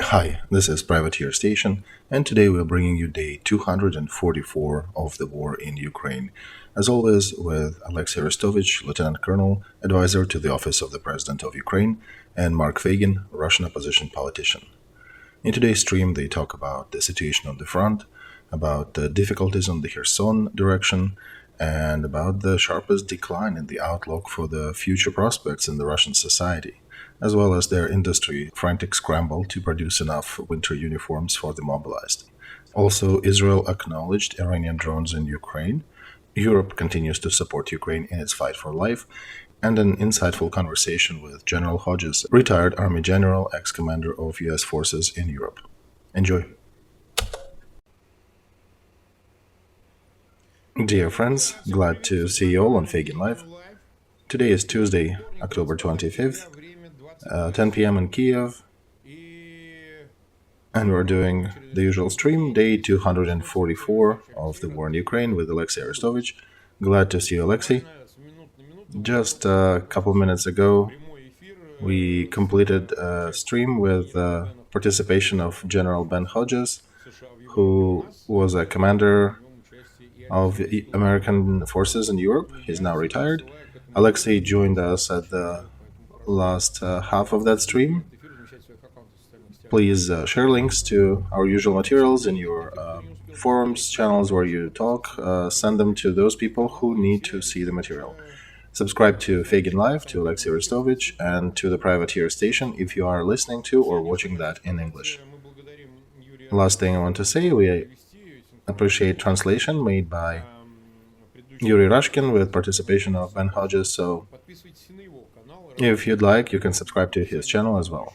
Hi, this is Privateer Station, and today we're bringing you day 244 of the war in Ukraine. As always, with Olexiy Arestovych, Lieutenant Colonel, advisor to the Office of the President of Ukraine, and Mark Feygin, Russian opposition politician. In today's stream, they talk about the situation on the front, about the difficulties on the Kherson direction, and about the sharpest decline in the outlook for the future prospects in the Russian society, as well as their industry frantic scramble to produce enough winter uniforms for the mobilized. Also, Israel acknowledged Iranian drones in Ukraine. Europe continues to support Ukraine in its fight for life, and an insightful conversation with General Hodges, retired Army General, ex commander of US forces in Europe. Enjoy. Dear friends, glad to see you all on Feigin Live. Today is Tuesday, October 25th, 10 p.m. in Kiev, and we're doing the usual stream, day 244 of the war in Ukraine with Olexiy Arestovych. Glad to see you, Olexiy. Just a couple minutes ago, we completed a stream with participation of General Ben Hodges, who was a commander of American forces in Europe. He's now retired. Olexiy joined us at the last half of that stream. Please share links to our usual materials in your forums, channels where you talk. Send them to those people who need to see the material. Subscribe to Feigin Live, to Olexiy Arestovych, and to the Privateer Station if you are listening to or watching that in English. Last thing I want to say, we appreciate translation made by Yuri Rashkin with participation of Ben Hodges, so if you'd like, you can subscribe to his channel as well.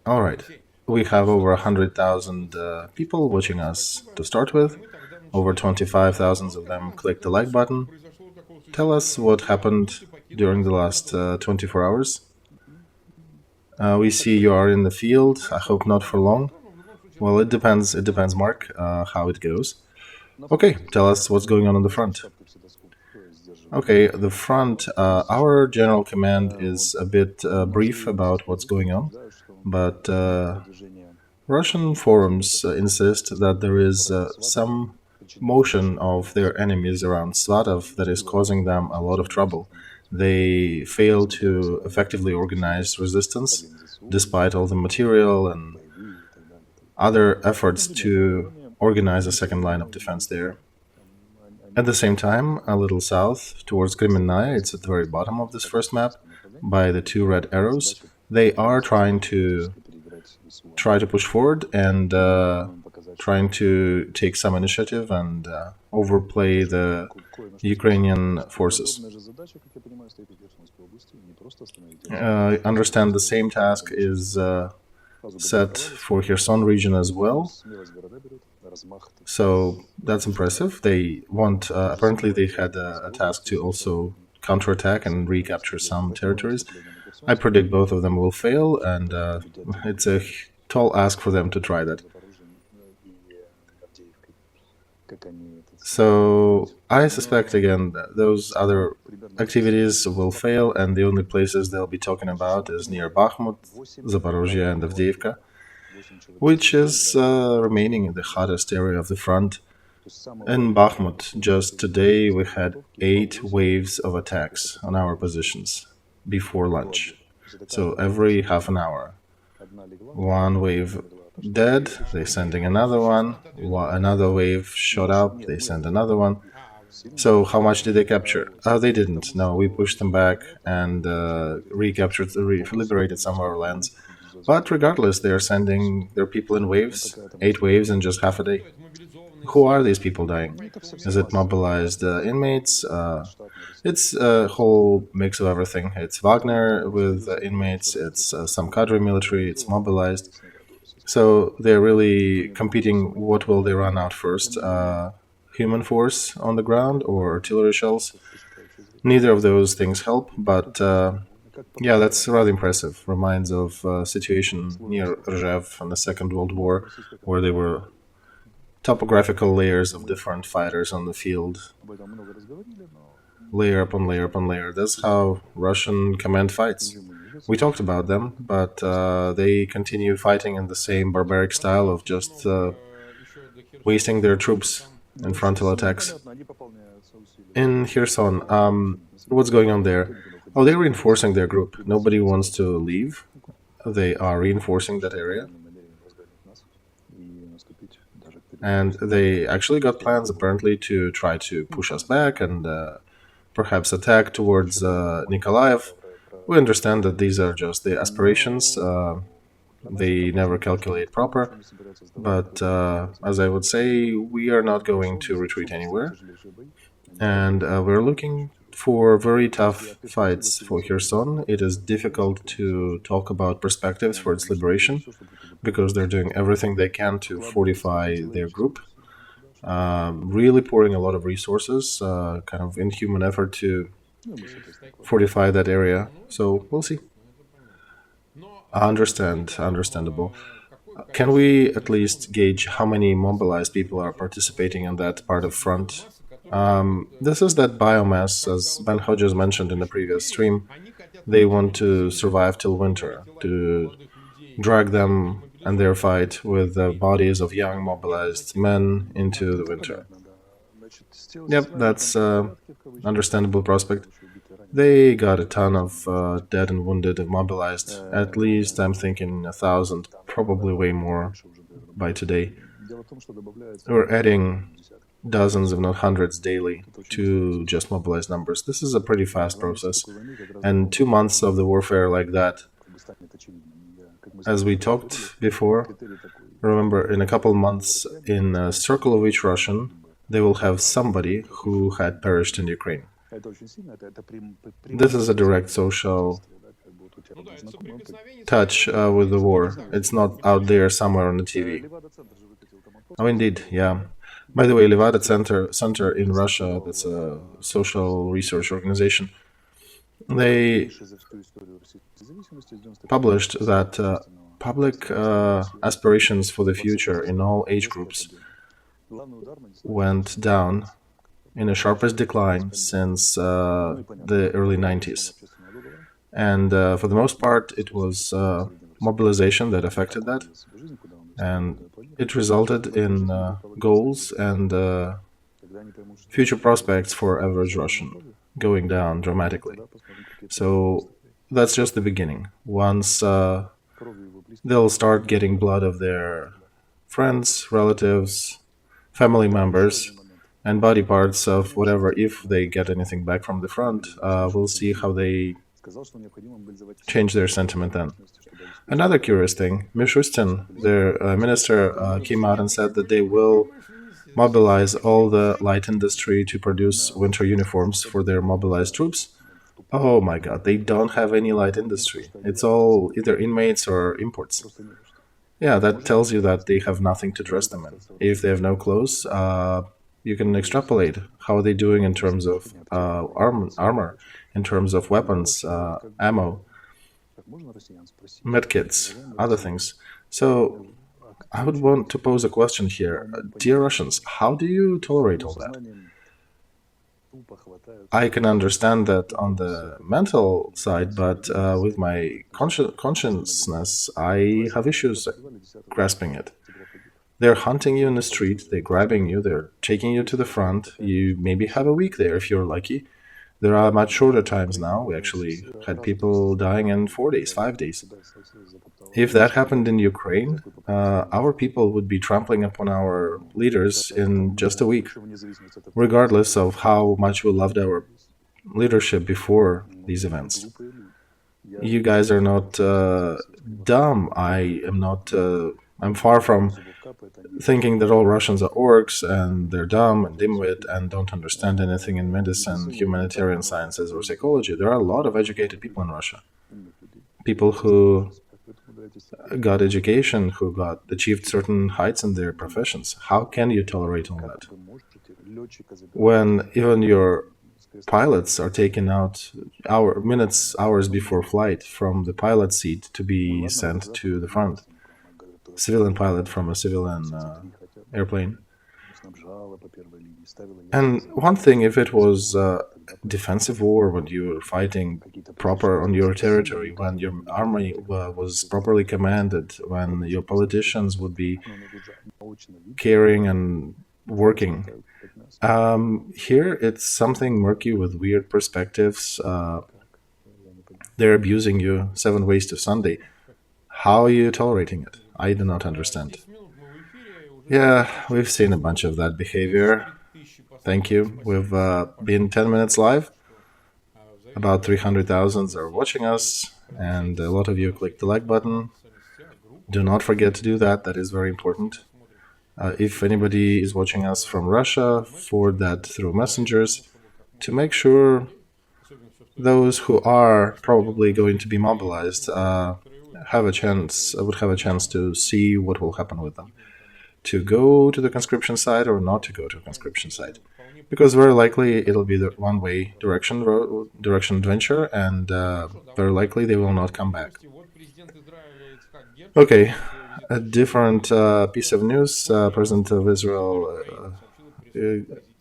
Alright, we have over 100,000 people watching us to start with. Over 25,000 of them clicked the like button. Tell us what happened during the last 24 hours. We see you are in the field. I hope not for long. Well, it depends, Mark, how it goes. Okay, tell us what's going on the front. Okay, the front, our general command is a bit brief about what's going on, but Russian forums insist that there is some motion of their enemies around Svatov that is causing them a lot of trouble. They fail to effectively organize resistance, despite all the material and other efforts to organize a second line of defense there. At the same time, a little south, towards Kremenная, it's at the very bottom of this first map, by the two red arrows, they are trying to push forward and trying to take some initiative and overplay the Ukrainian forces. I understand the same task is set for Kherson region as well. So that's impressive. They want, apparently they had a task to also counterattack and recapture some territories. I predict both of them will fail, and it's a tall ask for them to try that. So I suspect, again, that those other activities will fail, and the only places they'll be talking about is near Bakhmut, Zaporozhye, and Avdiivka, which is remaining the hottest area of the front. In Bakhmut, just today we had 8 waves of attacks on our positions before lunch. So every half an hour, one wave dead, they're sending another one, another wave shot up, they send another one. So how much did they capture? They didn't. No, we pushed them back and liberated some of our lands. But regardless, they're sending their people in waves, 8 waves in just half a day. Who are these people dying? Is it mobilized inmates? It's a whole mix of everything. It's Wagner with inmates, it's some cadre military, it's mobilized. So they're really competing, what will they run out first? Human force on the ground or artillery shells? Neither of those things help, but yeah, that's rather impressive. Reminds of a situation near Rzhev in the Second World War, where there were topographical layers of different fighters on the field, layer upon layer upon layer. That's how Russian command fights. We talked about them, but they continue fighting in the same barbaric style of just wasting their troops in frontal attacks. In Kherson, what's going on there? Oh, they're reinforcing their group. Nobody wants to leave. They are reinforcing that area. And they actually got plans, apparently, to try to push us back and perhaps attack towards Nikolaev. We understand that these are just the aspirations. They never calculate proper. But as I would say, we are not going to retreat anywhere. And we're looking for very tough fights for Kherson. It is difficult to talk about perspectives for its liberation because they're doing everything they can to fortify their group, really pouring a lot of resources, kind of inhuman effort to fortify that area. So we'll see. Understandable. Can we at least gauge how many mobilized people are participating in that part of front? This is that biomass, as Ben Hodges mentioned in the previous stream. They want to survive till winter, to drag them and their fight with the bodies of young mobilized men into the winter. Yep, that's understandable prospect. They got a ton of dead and wounded and mobilized. At least I'm thinking 1,000, probably way more by today. We're adding dozens, if not hundreds, daily to just mobilized numbers. This is a pretty fast process. And 2 months of the warfare like that, as we talked before, remember, in a couple months, in a circle of each Russian, they will have somebody who had perished in Ukraine. This is a direct social touch with the war. It's not out there somewhere on the TV. Oh, indeed, yeah. By the way, Levada Center in Russia, that's a social research organization, they published that public aspirations for the future in all age groups went down in the sharpest decline since the early 90s. And for the most part, it was mobilization that affected that. And it resulted in goals and future prospects for average Russian going down dramatically. So that's just the beginning. Once they'll start getting blood of their friends, relatives, family members, and body parts of whatever, if they get anything back from the front, we'll see how they change their sentiment then. Another curious thing, Mishustin, their minister, came out and said that they will mobilize all the light industry to produce winter uniforms for their mobilized troops. Oh my god, they don't have any light industry. It's all either inmates or imports. Yeah, that tells you that they have nothing to dress them in. If they have no clothes, you can extrapolate how are they doing in terms of armor, in terms of weapons, ammo, medkits, other things. So I would want to pose a question here. Dear Russians, how do you tolerate all that? I can understand that on the mental side, but with my consciousness, I have issues grasping it. They're hunting you in the street, they're grabbing you, they're taking you to the front. You maybe have a week there if you're lucky. There are much shorter times now. We actually had people dying in 4 days, 5 days. If that happened in Ukraine, our people would be trampling upon our leaders in just a week, regardless of how much we loved our leadership before these events. You guys are not dumb. I'm far from thinking that all Russians are orcs and they're dumb and dimwit and don't understand anything in medicine, humanitarian sciences, or psychology. There are a lot of educated people in Russia. People who got education, who got achieved certain heights in their professions. How can you tolerate all that? When even your pilots are taken out hours before flight from the pilot seat to be sent to the front. Civilian pilot from a civilian airplane. And one thing, if it was defensive war, when you're fighting proper on your territory, when your army was properly commanded, when your politicians would be caring and working. Here it's something murky with weird perspectives. They're abusing you 7 ways to Sunday. How are you tolerating it? I do not understand. Yeah, we've seen a bunch of that behavior. Thank you. We've been 10 minutes live. About 300,000 are watching us, and a lot of you clicked the like button. Do not forget to do that. That is very important. If anybody is watching us from Russia, forward that through messengers to make sure those who are probably going to be mobilized would have a chance to see what will happen with them, to go to the conscription site or not to go to a conscription site, because very likely it'll be the one-way direction adventure, and very likely they will not come back. Okay, a different piece of news. President of Israel,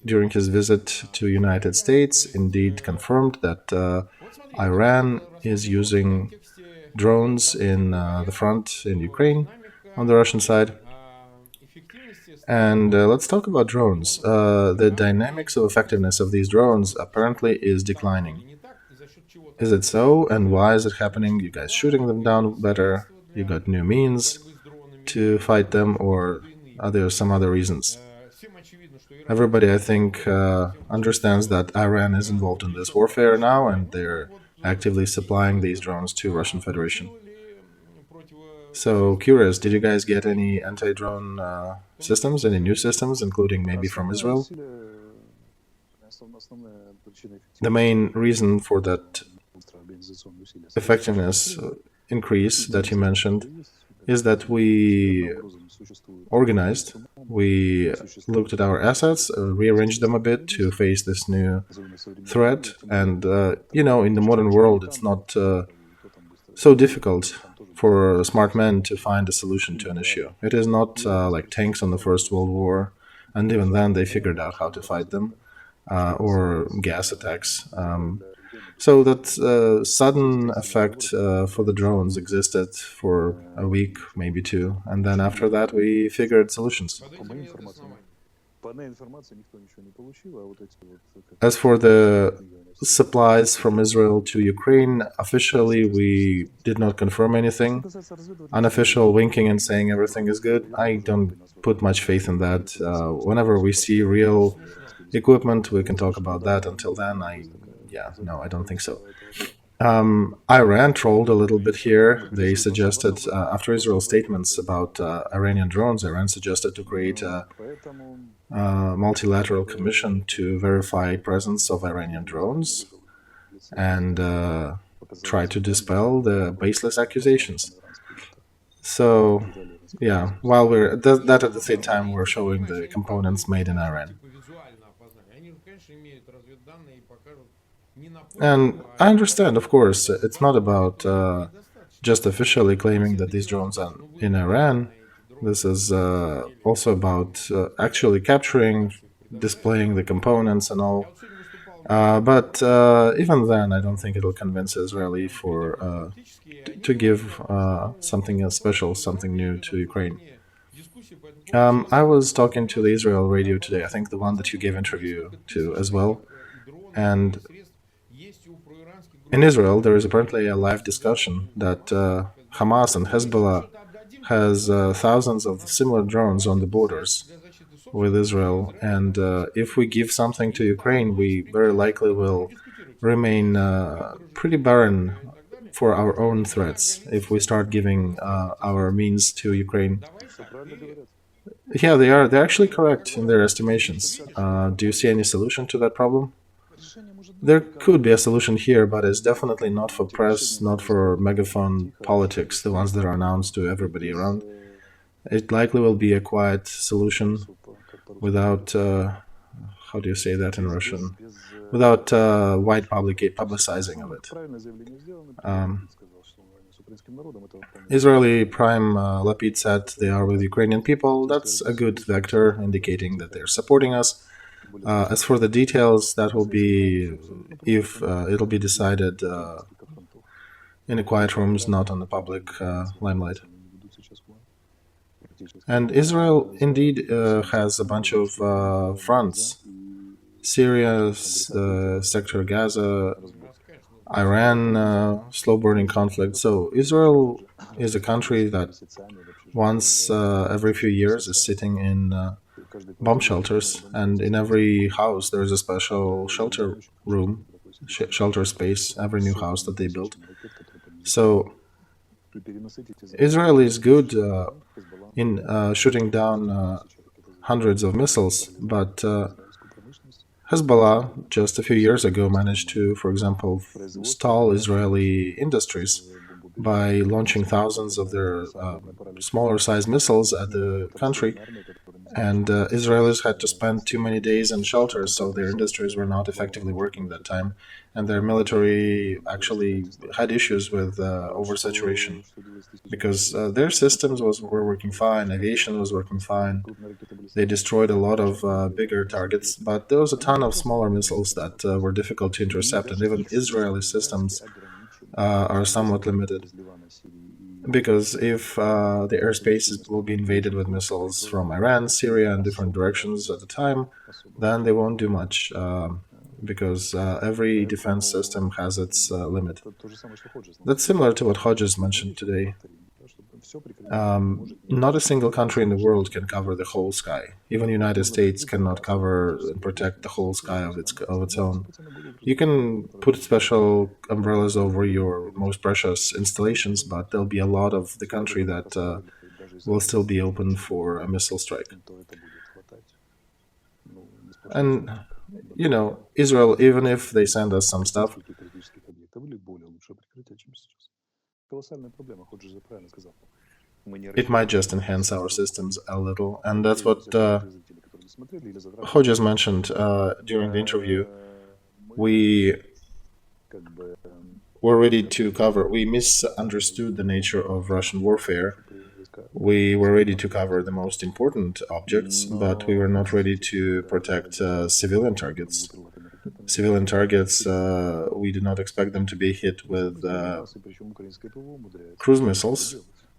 during his visit to United States, indeed confirmed that Iran is using drones in the front in Ukraine on the Russian side. And let's talk about drones. The dynamics of effectiveness of these drones apparently is declining. Is it so? And why is it happening? You guys shooting them down better? You got new means to fight them, or are there some other reasons? Everybody, I think, understands that Iran is involved in this warfare now, and they're actively supplying these drones to Russian Federation. So, curious, did you guys get any anti-drone systems, any new systems, including maybe from Israel? The main reason for that effectiveness increase that you mentioned is that we organized, we looked at our assets, rearranged them a bit to face this new threat. And, in the modern world, it's not so difficult for smart men to find a solution to an issue. It is not like tanks on the First World War, and even then they figured out how to fight them, or gas attacks. So that sudden effect for the drones existed for a week, maybe two, and then after that we figured solutions. As for the supplies from Israel to Ukraine, officially we did not confirm anything. Unofficial winking and saying everything is good, I don't put much faith in that. Whenever we see real equipment, we can talk about that. Until then, I don't think so. Iran trolled a little bit here. They suggested, after Israel's statements about Iranian drones, Iran suggested to create a multilateral commission to verify presence of Iranian drones and try to dispel the baseless accusations. So, while we're that at the same time, we're showing the components made in Iran. And I understand, of course, it's not about just officially claiming that these drones are in Iran. This is also about actually capturing, displaying the components and all. But even then, I don't think it'll convince Israeli to give something special, something new to Ukraine. I was talking to the Israel radio today, I think the one that you gave interview to as well. And in Israel, there is apparently a live discussion that Hamas and Hezbollah has thousands of similar drones on the borders with Israel. And if we give something to Ukraine, we very likely will remain pretty barren for our own threats if we start giving our means to Ukraine. Yeah, they're actually correct in their estimations. Do you see any solution to that problem? There could be a solution here, but it's definitely not for press, not for megaphone politics, the ones that are announced to everybody around. It likely will be a quiet solution without, how do you say that in Russian? Without wide publicizing of it. Israeli Prime Lapid said they are with Ukrainian people. That's a good vector indicating that they're supporting us. As for the details, that will be if it'll be decided in the quiet rooms, not on the public limelight. And Israel indeed has a bunch of fronts. Syria's sector Gaza, Iran, slow-burning conflict. So Israel is a country that once every few years is sitting in bomb shelters, and in every house there is a special shelter room, shelter space, every new house that they build. So Israel is good in shooting down hundreds of missiles, but Hezbollah just a few years ago managed to, for example, stall Israeli industries by launching thousands of their smaller-sized missiles at the country. And Israelis had to spend too many days in shelters, so their industries were not effectively working that time. And their military actually had issues with oversaturation because their systems were working fine, aviation was working fine. They destroyed a lot of bigger targets, but there was a ton of smaller missiles that were difficult to intercept, and even Israeli systems are somewhat limited. Because if the airspace will be invaded with missiles from Iran, Syria, and different directions at a time, then they won't do much, because every defense system has its limit. That's similar to what Hodges mentioned today. Not a single country in the world can cover the whole sky. Even the United States cannot cover and protect the whole sky of its own. You can put special umbrellas over your most precious installations, but there'll be a lot of the country that will still be open for a missile strike. And, you know, Israel, even if they send us some stuff, it might just enhance our systems a little. And that's what Hodges mentioned during the interview. We were ready to cover, we misunderstood the nature of Russian warfare. We were ready to cover the most important objects, but we were not ready to protect civilian targets. Civilian targets, we did not expect them to be hit with cruise missiles,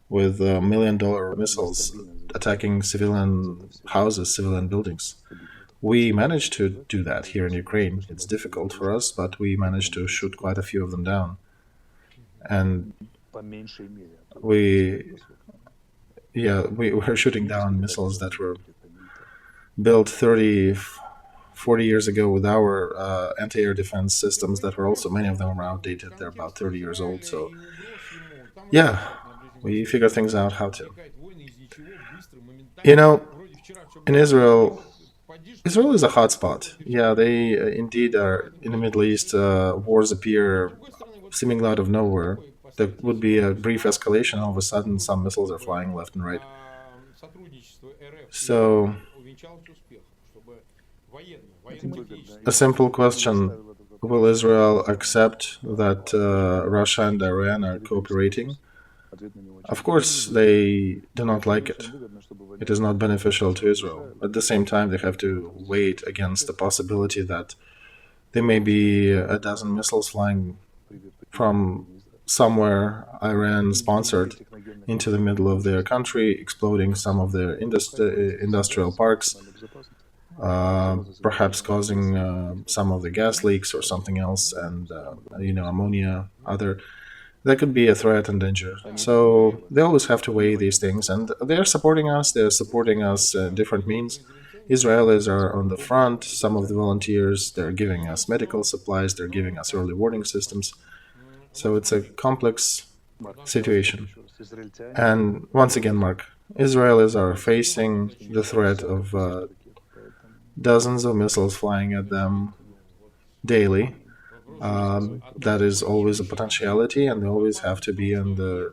with $1 million missiles attacking civilian houses, civilian buildings. We managed to do that here in Ukraine. It's difficult for us, but we managed to shoot quite a few of them down. And we were shooting down missiles that were built 30, 40 years ago with our anti-air defense systems that were also, many of them are outdated. They're about 30 years old. So, yeah, we figure things out how to. You know, in Israel is a hotspot. Yeah, they indeed are. In the Middle East, wars appear seemingly out of nowhere. There would be a brief escalation. All of a sudden, some missiles are flying left and right. So, a simple question: will Israel accept that Russia and Iran are cooperating? Of course, they do not like it. It is not beneficial to Israel. At the same time, they have to wait against the possibility that there may be a dozen missiles flying from somewhere Iran-sponsored into the middle of their country, exploding some of their industrial parks, perhaps causing some of the gas leaks or something else, and ammonia, other. That could be a threat and danger. So they always have to weigh these things, and they're supporting us. They're supporting us in different means. Israelis are on the front. Some of the volunteers, they're giving us medical supplies. They're giving us early warning systems. So it's a complex situation. And once again, Mark, Israelis are facing the threat of dozens of missiles flying at them daily. That is always a potentiality, and they always have to be in the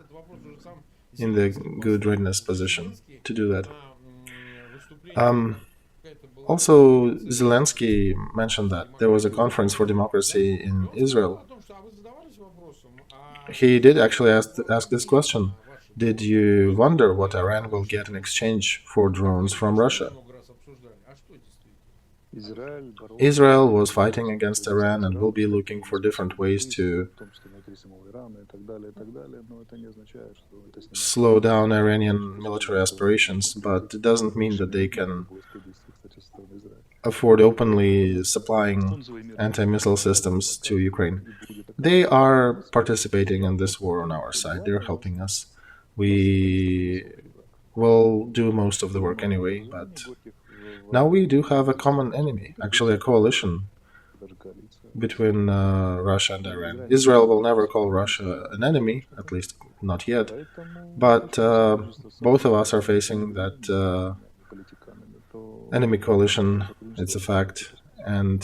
good readiness position to do that. Also, Zelensky mentioned that there was a conference for democracy in Israel. He did actually ask this question: did you wonder what Iran will get in exchange for drones from Russia? Israel was fighting against Iran and will be looking for different ways to slow down Iranian military aspirations, but it doesn't mean that they can afford openly supplying anti-missile systems to Ukraine. They are participating in this war on our side. They're helping us. We will do most of the work anyway, but now we do have a common enemy, actually a coalition between Russia and Iran. Israel will never call Russia an enemy, at least not yet, but both of us are facing that enemy coalition. It's a fact, and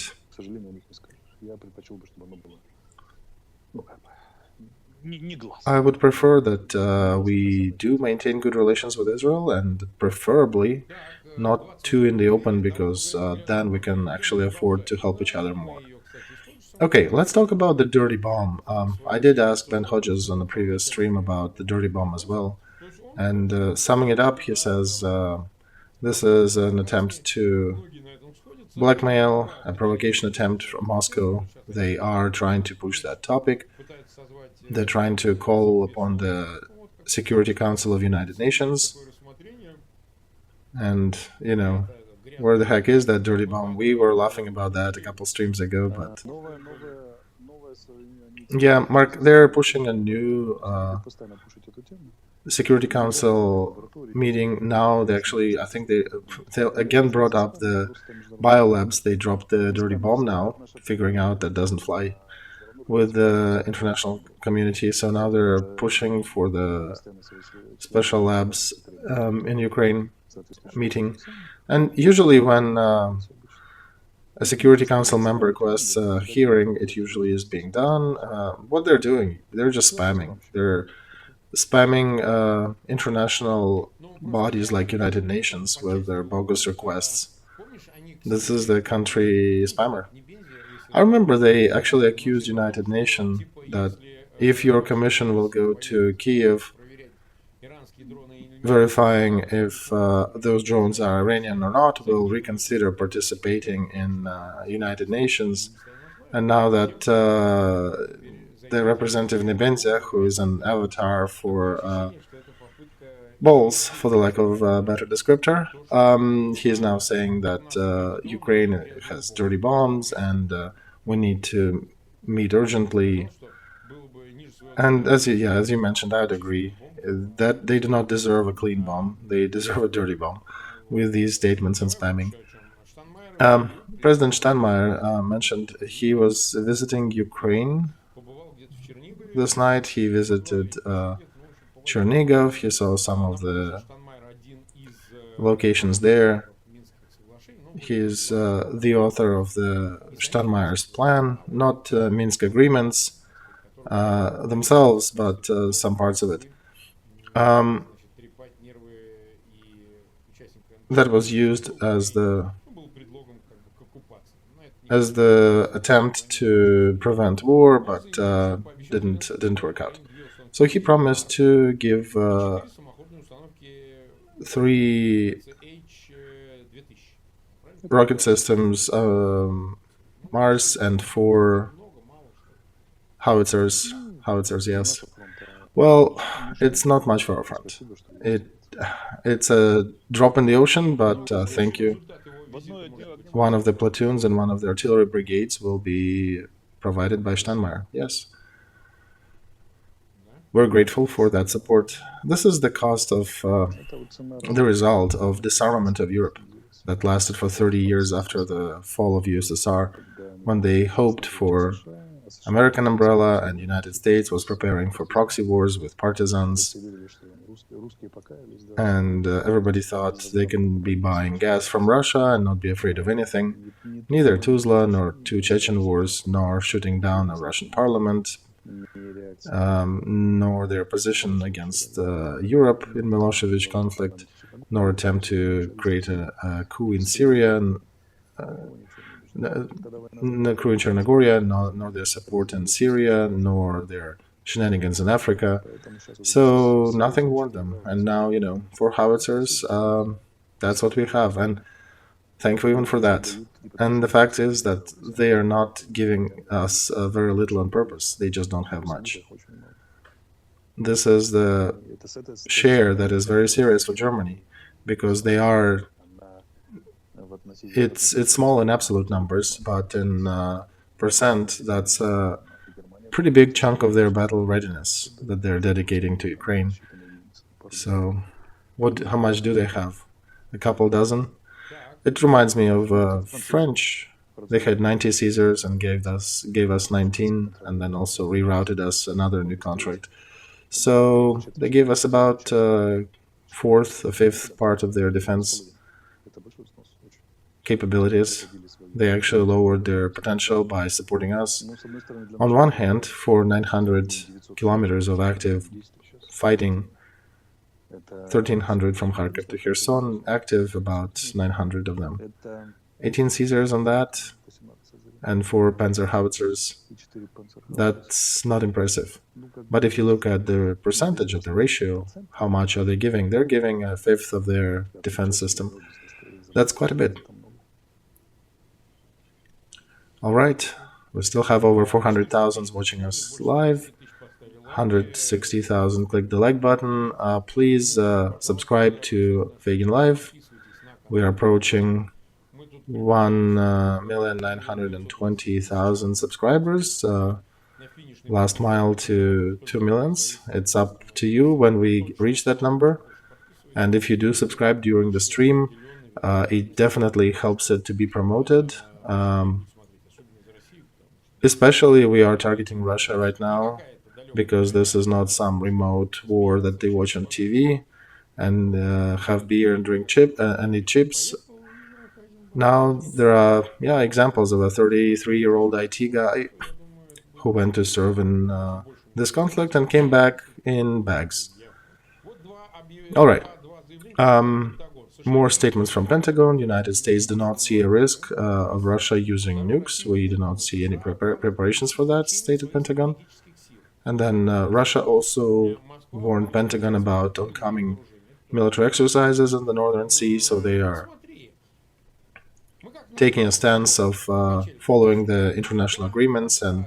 I would prefer that we do maintain good relations with Israel, and preferably not too in the open, because then we can actually afford to help each other more. Okay, let's talk about the dirty bomb. I did ask Ben Hodges on the previous stream about the dirty bomb as well, and summing it up, he says this is an attempt to blackmail, a provocation attempt from Moscow. They are trying to push that topic. They're trying to call upon the Security Council of United Nations. And, you know, where the heck is that dirty bomb? We were laughing about that a couple streams ago, but... Yeah, Mark, they're pushing a new Security Council meeting now. They actually, I think they again brought up the biolabs. They dropped the dirty bomb now, figuring out that doesn't fly with the international community. So now they're pushing for the special labs in Ukraine meeting. And usually when a Security Council member requests a hearing, it usually is being done. What they're doing, they're just spamming. They're spamming international bodies like United Nations with their bogus requests. This is the country spammer. I remember they actually accused United Nations that if your commission will go to Kiev verifying if those drones are Iranian or not, will reconsider participating in United Nations. And now that the representative Nebenzia, who is an avatar for balls, for the lack of a better descriptor, he is now saying that Ukraine has dirty bombs and we need to meet urgently. And as you mentioned, I'd agree that they do not deserve a clean bomb. They deserve a dirty bomb with these statements and spamming. President Steinmeier mentioned he was visiting Ukraine this night. He visited Chernigov. He saw some of the locations there. He is the author of the Steinmeier's plan, not Minsk agreements themselves, but some parts of it. That was used as the attempt to prevent war, but didn't work out. So he promised to give 3 rocket systems, Mars, and 4 howitzers. Yes. Well, it's not much for our front. It's a drop in the ocean, but thank you. One of the platoons and one of the artillery brigades will be provided by Steinmeier. Yes. We're grateful for that support. This is the cost of the result of disarmament of Europe that lasted for 30 years after the fall of USSR, when they hoped for American umbrella and United States was preparing for proxy wars with partisans, and everybody thought they can be buying gas from Russia and not be afraid of anything. Neither Tuzla nor 2 Chechen wars, nor shooting down a Russian parliament, nor their position against Europe in Milosevic conflict, nor attempt to create a coup in Syria, crew in Chernogorия, nor their support in Syria, nor their shenanigans in Africa. So nothing warned them. And now, for howitzers, that's what we have. And Thankful even for that. And the fact is that they are not giving us very little on purpose. They just don't have much. This is the share that is very serious for Germany because it's small in absolute numbers, but in percent, that's a pretty big chunk of their battle readiness that they're dedicating to Ukraine. So, how much do they have? A couple dozen? It reminds me of French. They had 90 Caesars and gave us 19, and then also rerouted us another new contract. So they gave us about fourth, a fifth part of their defense capabilities. They actually lowered their potential by supporting us. On one hand, for 900 kilometers of active fighting, 1,300 from Kharkiv to Kherson, active about 900 of them. 18 Caesars on that, and 4 Panzer howitzers. That's not impressive. But if you look at the percentage of the ratio, how much are they giving? They're giving a fifth of their defense system. That's quite a bit. All right, we still have over 400,000 watching us live. 160,000 click the like button. Please subscribe to Feygin Live. We are approaching 1,920,000 subscribers. Last mile to 2 millions. It's up to you when we reach that number. And if you do subscribe during the stream, it definitely helps it to be promoted. Especially we are targeting Russia right now, because this is not some remote war that they watch on TV and have beer and drink and eat chips. Now there are examples of a 33-year-old IT guy who went to serve in this conflict and came back in bags. All right. More statements from Pentagon. United States do not see a risk of Russia using nukes. We do not see any preparations for that, stated Pentagon. And then Russia also warned Pentagon about oncoming military exercises in the Northern Sea, so they are taking a stance of following the international agreements and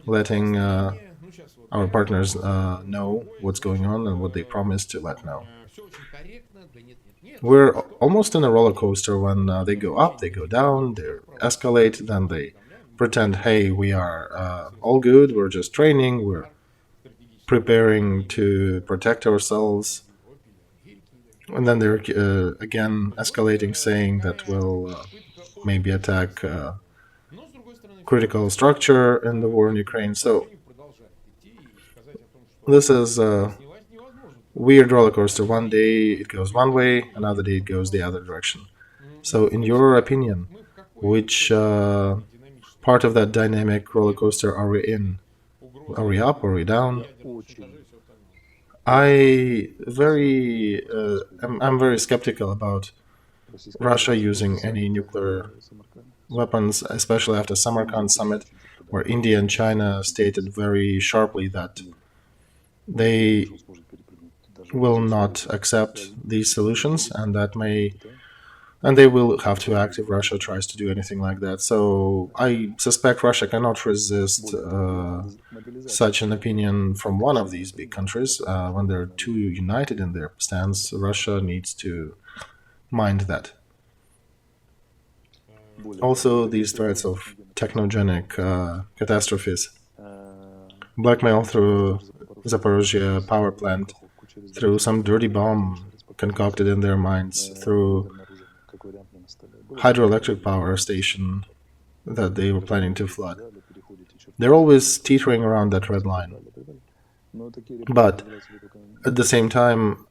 letting our partners know what's going on and what they promised to let know. We're almost in a roller coaster. When they go up, they go down, they escalate, then they pretend, hey, we are all good, we're just training, we're preparing to protect ourselves. And then they're again escalating, saying that we'll maybe attack critical structure in the war in Ukraine. So this is a weird roller coaster. One day it goes one way, another day it goes the other direction. So in your opinion, which part of that dynamic roller coaster are we in? Are we up? Are we down? I'm very skeptical about Russia using any nuclear weapons, especially after Samarkand summit, where India and China stated very sharply that they will not accept these solutions, and they will have to act if Russia tries to do anything like that. So I suspect Russia cannot resist such an opinion from one of these big countries. When they're too united in their stance, Russia needs to mind that. Also, these threats of technogenic catastrophes, blackmail through Zaporozhye power plant, through some dirty bomb concocted in their minds, through hydroelectric power station that they were planning to flood. They're always teetering around that red line. But at the same time,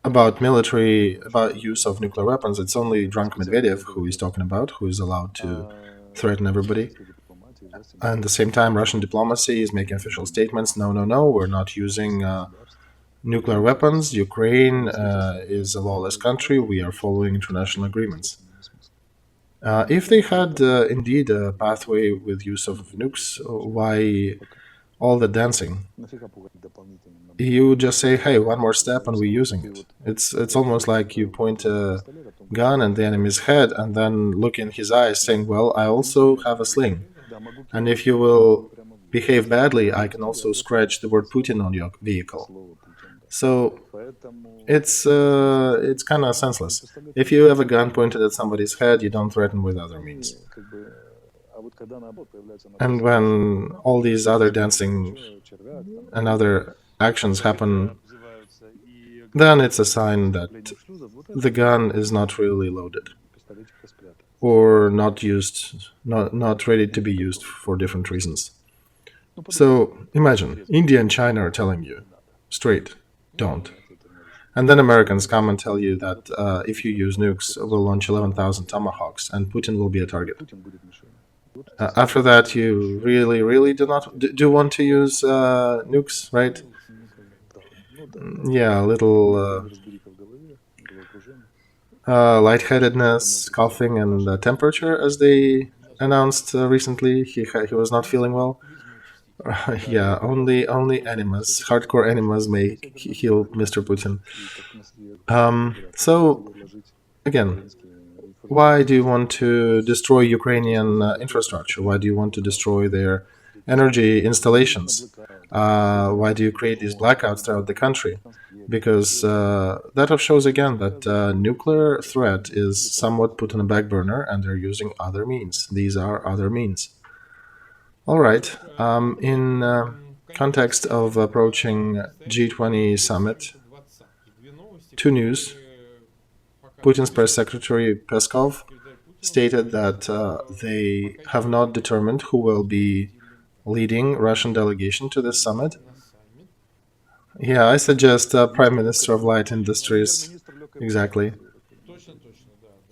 about use of nuclear weapons, it's only drunk Medvedev who is talking about, who is allowed to threaten everybody. And at the same time, Russian diplomacy is making official statements, no, we're not using nuclear weapons. Ukraine is a lawless country. We are following international agreements. If they had indeed a pathway with use of nukes, why all the dancing. You just say, hey, one more step and we're using it. It's almost like you point a gun at the enemy's head and then look in his eyes saying, well, I also have a sling. And if you will behave badly, I can also scratch the word Putin on your vehicle. So it's kind of senseless. If you have a gun pointed at somebody's head, you don't threaten with other means. And when all these other dancing and other actions happen, then it's a sign that the gun is not really loaded or not used, not ready to be used for different reasons. So imagine India and China are telling you straight, don't. And then Americans come and tell you that if you use nukes, we'll launch 11,000 tomahawks and Putin will be a target. After that, you really do want to use nukes, right? Yeah, a little lightheadedness, coughing, and temperature, as they announced recently. He was not feeling well. Yeah, only enemas, hardcore enemas may heal Mr. Putin. So, again, why do you want to destroy Ukrainian infrastructure? Why do you want to destroy their energy installations? Why do you create these blackouts throughout the country? Because that shows again that nuclear threat is somewhat put on a back burner and they're using other means. These are other means. All right. In context of approaching G20 summit, two news. Putin's press secretary Peskov stated that they have not determined who will be leading Russian delegation to this summit. Yeah, I suggest Prime Minister of Light Industries. Exactly.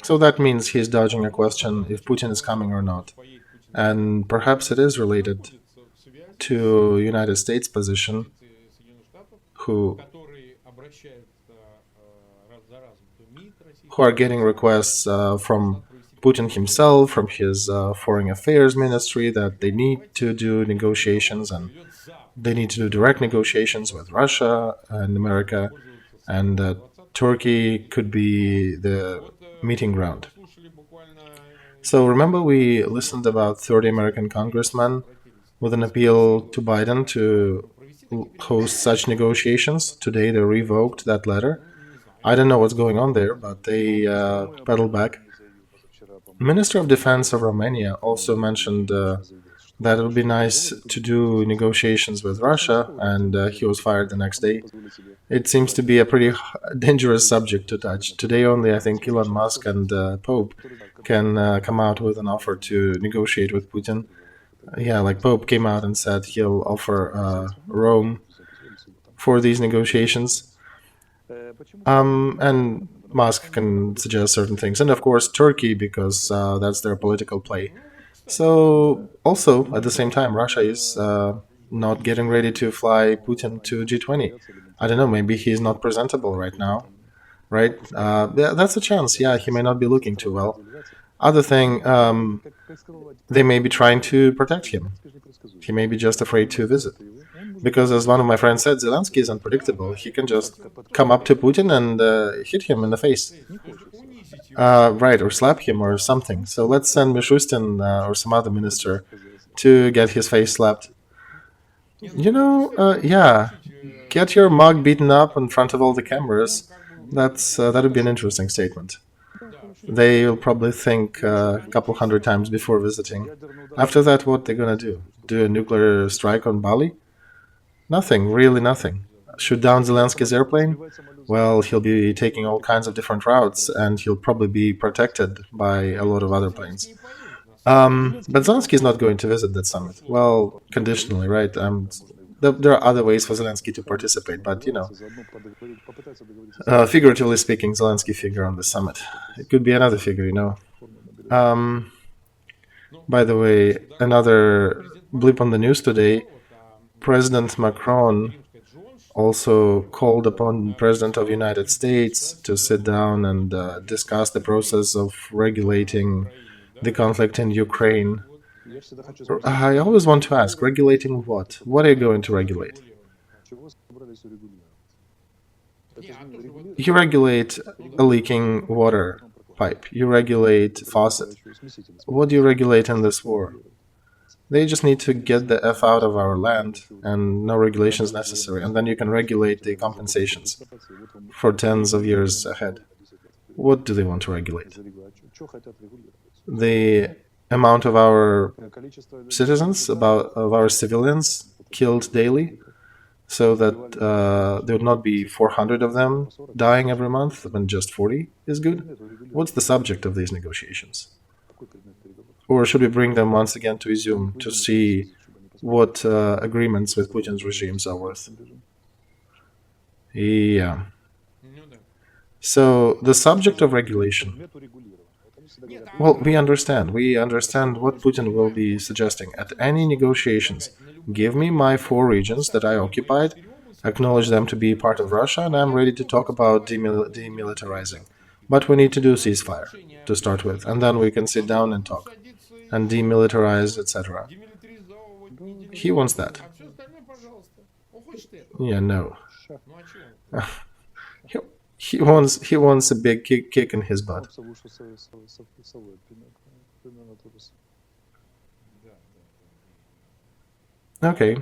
So that means he's dodging a question if Putin is coming or not. And perhaps it is related to United States position, who are getting requests from Putin himself, from his foreign affairs ministry, that they need to do negotiations and they need to do direct negotiations with Russia and America, and Turkey could be the meeting ground. So remember we listened about 30 American congressmen with an appeal to Biden to host such negotiations. Today they revoked that letter. I don't know what's going on there, but they pedaled back. Minister of Defense of Romania also mentioned that it would be nice to do negotiations with Russia, and he was fired the next day. It seems to be a pretty dangerous subject to touch. Today only, I think Elon Musk and Pope can come out with an offer to negotiate with Putin. Yeah, like Pope came out and said he'll offer Rome for these negotiations. And Musk can suggest certain things. And of course, Turkey, because that's their political play. So, also, at the same time, Russia is not getting ready to fly Putin to G20. I don't know, maybe he's not presentable right now, right? Yeah, that's a chance. Yeah, he may not be looking too well. Other thing, they may be trying to protect him. He may be just afraid to visit. Because, as one of my friends said, Zelensky is unpredictable. He can just come up to Putin and hit him in the face. Right, or slap him or something. So let's send Mishustin or some other minister to get his face slapped. Yeah, get your mug beaten up in front of all the cameras. That would be an interesting statement. They'll probably think a couple hundred times before visiting. After that, what they're gonna do? Do a nuclear strike on Bali? Nothing, really nothing. Shoot down Zelensky's airplane? Well, he'll be taking all kinds of different routes, and he'll probably be protected by a lot of other planes. But Zelensky is not going to visit that summit. Well, conditionally, right? There are other ways for Zelensky to participate, but, figuratively speaking, Zelensky figure on the summit. It could be another figure, By the way, another blip on the news today, President Macron also called upon the President of the United States to sit down and discuss the process of regulating the conflict in Ukraine. I always want to ask, regulating what? What are you going to regulate? You regulate a leaking water pipe. You regulate faucet. What do you regulate in this war? They just need to get the F out of our land, and no regulations necessary. And then you can regulate the compensations for tens of years ahead. What do they want to regulate? The amount of our citizens, of our civilians killed daily, so that there would not be 400 of them dying every month when just 40 is good? What's the subject of these negotiations? Or should we bring them once again to Izum to see what agreements with Putin's regimes are worth? Yeah. So the subject of regulation. Well, we understand. We understand what Putin will be suggesting at any negotiations. Give me my 4 regions that I occupied, acknowledge them to be part of Russia, and I'm ready to talk about demilitarizing. But we need to do ceasefire to start with, and then we can sit down and talk and demilitarize, etc. He wants that. Yeah, no. He wants a big kick in his butt. Okay.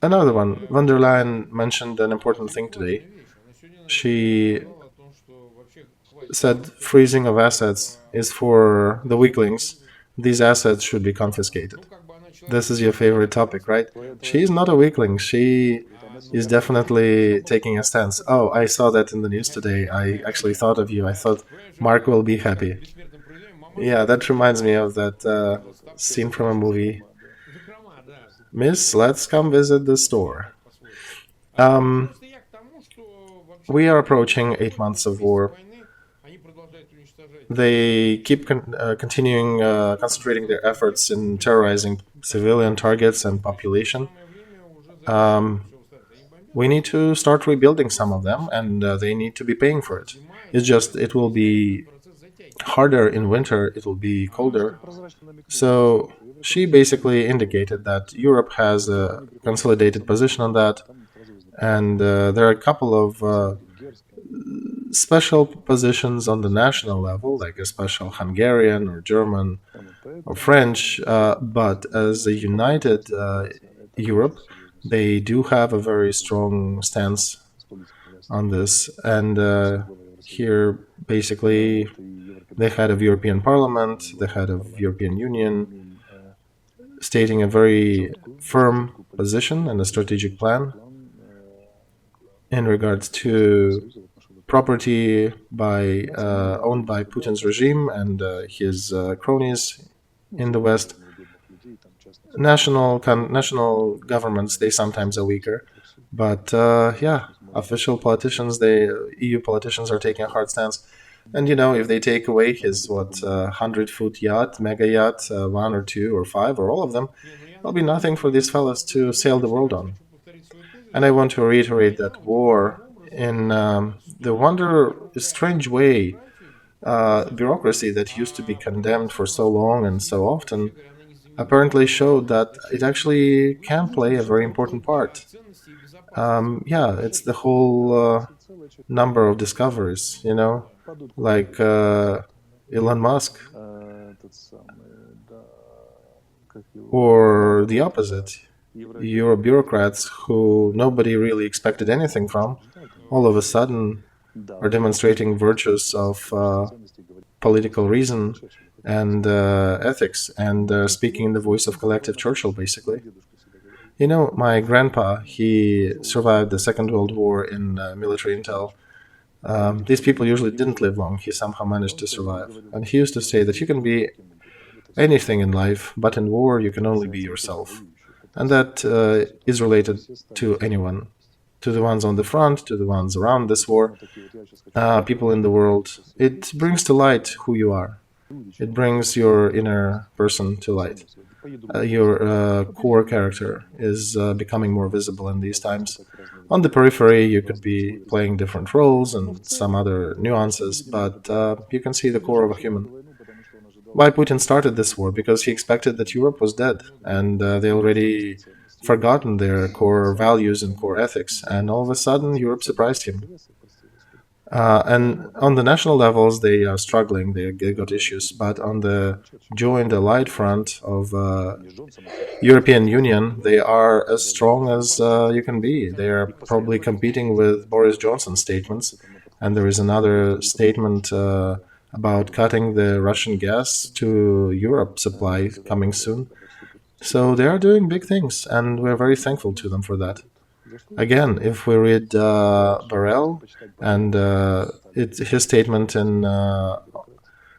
Another one. Von der Leyen mentioned an important thing today. She said freezing of assets is for the weaklings. These assets should be confiscated. This is your favorite topic, right? She's not a weakling. She is definitely taking a stance. Oh, I saw that in the news today. I actually thought of you. I thought Mark will be happy. Yeah, that reminds me of that scene from a movie. Miss, let's come visit the store. We are approaching 8 months of war. They keep continuing concentrating their efforts in terrorizing civilian targets and population. We need to start rebuilding some of them, and they need to be paying for it. It's just, it will be harder in winter, it will be colder. So she basically indicated that Europe has a consolidated position on that, and there are a couple of special positions on the national level, like a special Hungarian or German or French, but as a united Europe, they do have a very strong stance on this. And here, basically, the head of European Parliament, the head of European Union, stating a very firm position and a strategic plan in regards to property owned by Putin's regime and his cronies in the West. National governments, they sometimes are weaker, but official politicians, EU politicians are taking a hard stance. And if they take away his 100-foot yacht, mega yacht, 1 or 2 or 5 or all of them, there'll be nothing for these fellas to sail the world on. And I want to reiterate that war, in the strange way, bureaucracy that used to be condemned for so long and so often apparently showed that it actually can play a very important part. It's the whole number of discoveries, like Elon Musk, or the opposite. Your bureaucrats who nobody really expected anything from, all of a sudden are demonstrating virtues of political reason and ethics, and speaking in the voice of collective Churchill, basically. My grandpa, he survived the Second World War in military intel. These people usually didn't live long. He somehow managed to survive. And he used to say that you can be anything in life, but in war you can only be yourself. And that is related to anyone, to the ones on the front, to the ones around this war, people in the world. It brings to light who you are. It brings your inner person to light. Your core character is becoming more visible in these times. On the periphery, you could be playing different roles and some other nuances, but you can see the core of a human. why Putin started this war, because he expected that Europe was dead and they already forgotten their core values and core ethics. And all of a sudden, Europe surprised him. And on the national levels, they are struggling. They got issues, but on the joint allied front of European Union, they are as strong as you can be. They are probably competing with Boris Johnson's statements, and there is another statement about cutting the Russian gas to Europe supply coming soon. So they are doing big things, and we're very thankful to them for that. Again, if we read Borrell and his statement in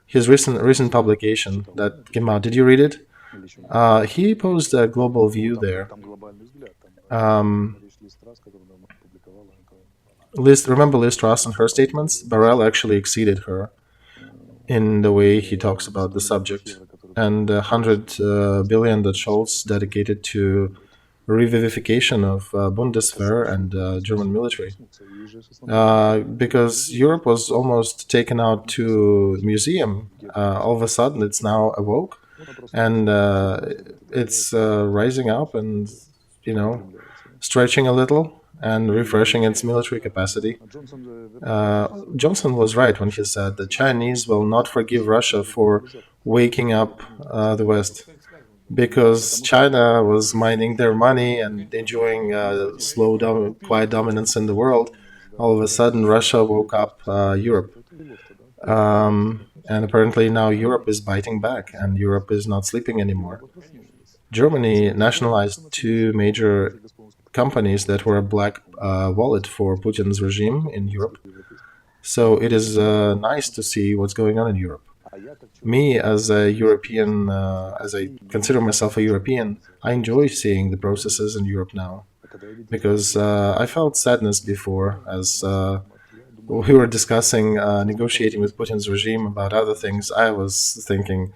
his recent publication that came out, did you read it? He posed a global view there. Um, remember Liz Truss and her statements? Borrell actually exceeded her in the way he talks about the subject. And 100 billion that Scholz dedicated to revivification of Bundeswehr and German military. Because Europe was almost taken out to a museum. All of a sudden, it's now awoke, and it's rising up and, stretching a little and refreshing its military capacity. Johnson was right when he said the Chinese will not forgive Russia for waking up the West, because China was mining their money and enjoying quiet dominance in the world. All of a sudden, Russia woke up Europe. And apparently now Europe is biting back, and Europe is not sleeping anymore. Germany nationalized two major companies that were a black wallet for Putin's regime in Europe. So it is nice to see what's going on in Europe. Me, as a European, as I consider myself a European, I enjoy seeing the processes in Europe now, because I felt sadness before, as we were discussing negotiating with Putin's regime about other things. I was thinking,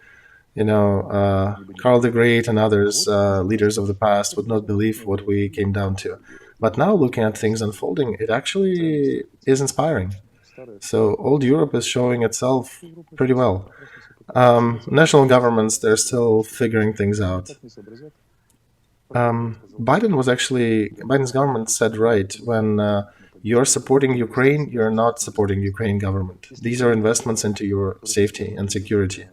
Karl the Great and others, leaders of the past, would not believe what we came down to. But now, looking at things unfolding, it actually is inspiring. So old Europe is showing itself pretty well. National governments, they're still figuring things out. Biden's government said right, when you're supporting Ukraine, you're not supporting Ukraine government. These are investments into your safety and security.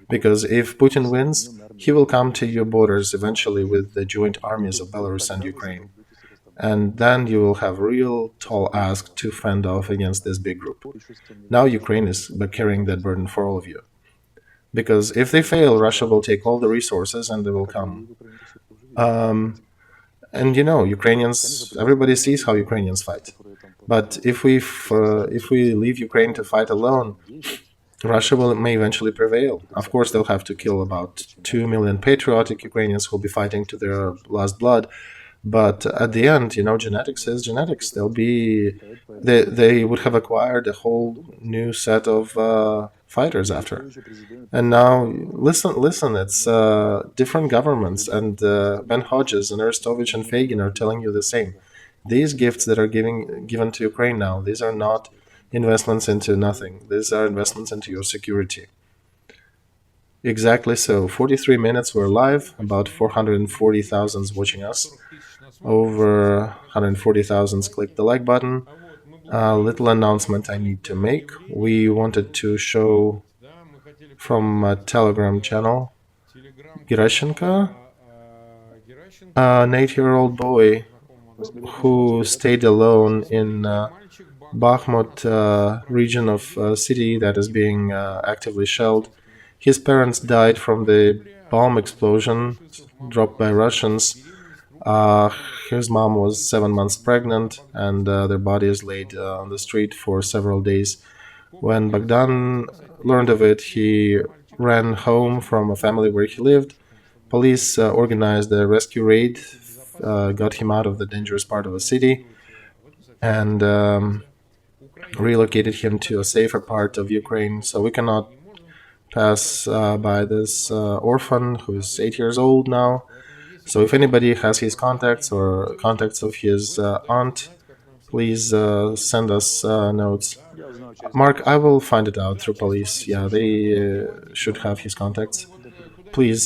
Because if Putin wins, he will come to your borders eventually with the joint armies of Belarus and Ukraine. And then you will have real tall ask to fend off against this big group. Now Ukraine is carrying that burden for all of you. Because if they fail, Russia will take all the resources and they will come. And Ukrainians, everybody sees how Ukrainians fight. But if we leave Ukraine to fight alone, Russia may eventually prevail. Of course, they'll have to kill about 2 million patriotic Ukrainians who will be fighting to their last blood. But at the end, genetics is genetics. They would have acquired a whole new set of fighters after. And now, listen, it's different governments, and Ben Hodges and Arestovych and Feygin are telling you the same. These gifts that are given to Ukraine now, these are not investments into nothing. These are investments into your security. Exactly so. 43 minutes we're live, about 440,000 watching us. Over 140,000 clicked the like button. A little announcement I need to make. We wanted to show from a Telegram channel Gerashenko, an 8-year-old boy who stayed alone in Bakhmut region of city that is being actively shelled. His parents died from the bomb explosion dropped by Russians. His mom was 7 months pregnant, and their bodies laid on the street for several days. When Bogdan learned of it, he ran home from a family where he lived. Police organized a rescue raid, got him out of the dangerous part of the city, and relocated him to a safer part of Ukraine. So we cannot pass by this orphan who is 8 years old now. So if anybody has his contacts or contacts of his aunt, please send us notes. Mark, I will find it out through police. Yeah, they should have his contacts. Please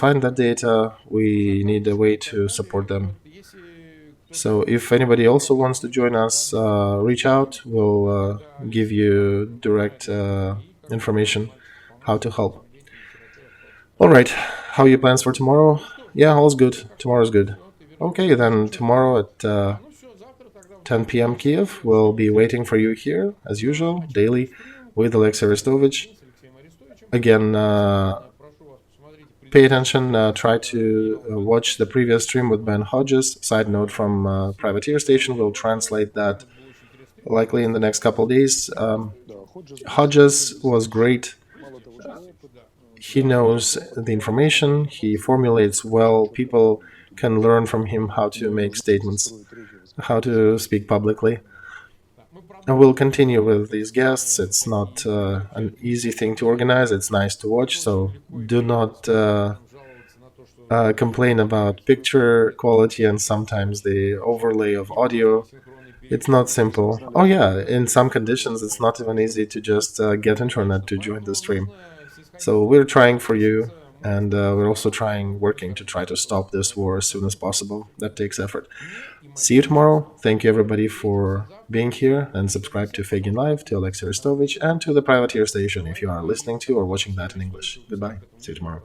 find that data. We need a way to support them. So if anybody also wants to join us, reach out. We'll give you direct information how to help. All right. How are your plans for tomorrow? Yeah, all's good. Tomorrow's good. Okay, then tomorrow at 10 p.m. Kiev, we'll be waiting for you here, as usual, daily, with Olexiy Arestovich. Again, pay attention. Try to watch the previous stream with Ben Hodges. Side note from Privateer Station. We'll translate that likely in the next couple of days. Hodges was great. He knows the information. He formulates well. People can learn from him how to make statements, how to speak publicly. And we'll continue with these guests. It's not an easy thing to organize. It's nice to watch. So do not complain about picture quality and sometimes the overlay of audio. It's not simple. Oh yeah, in some conditions it's not even easy to just get internet to join the stream. So we're trying for you, and we're also working to try to stop this war as soon as possible. That takes effort. See you tomorrow. Thank you everybody for being here, and subscribe to Feigin Live, to Olexiy Arestovich, and to the Privateer Station if you are listening to or watching that in English. Goodbye. See you tomorrow.